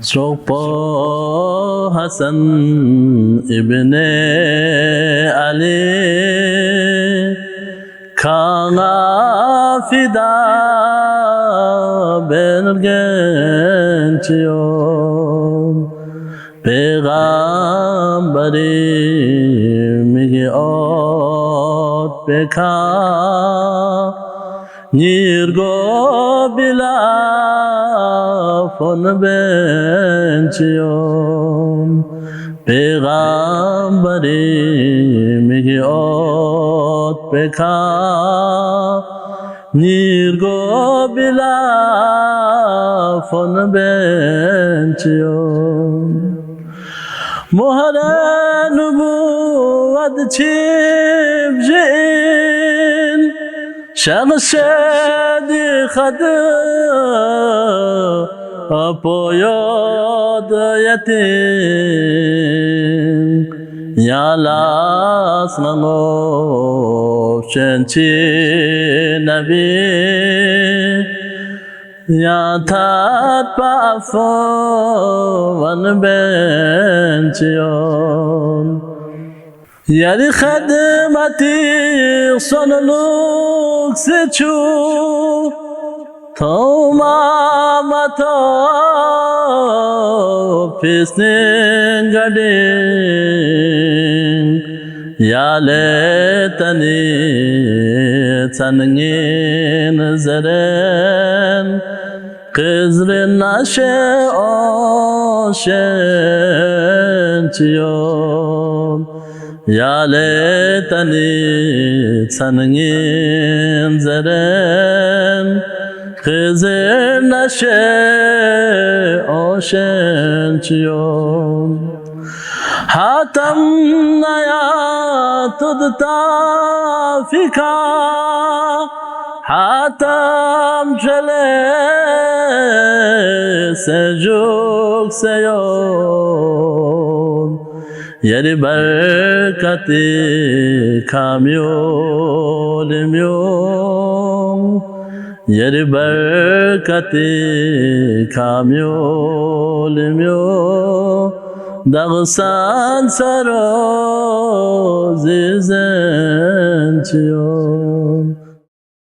Sokpo Hasan İbni Ali Kana fida belgençiyom Peygamberim ki ot beka Nirgo bila fon bençiyom Peygamberim ki ot beka Nirgo bila fon bençiyom Muhare nubuvat çibjin Şahşedi kadı apoyod yetim Yalas nangov şençi nebi Yatat pafo van bençiyon Yeri khidmati sonluk seçu Tamamata pisnin gadin Ya letani tanngin zeren Kızrin naşe oşençiyon Ya letani tanngin zeren Kızın naşe oşençiyon Hatam naya tudta fika Hatam çele sejuk seyon Yeri berkati kamyolimyon Yeri berkati kamyolimyon Dağsan saro zizençiyon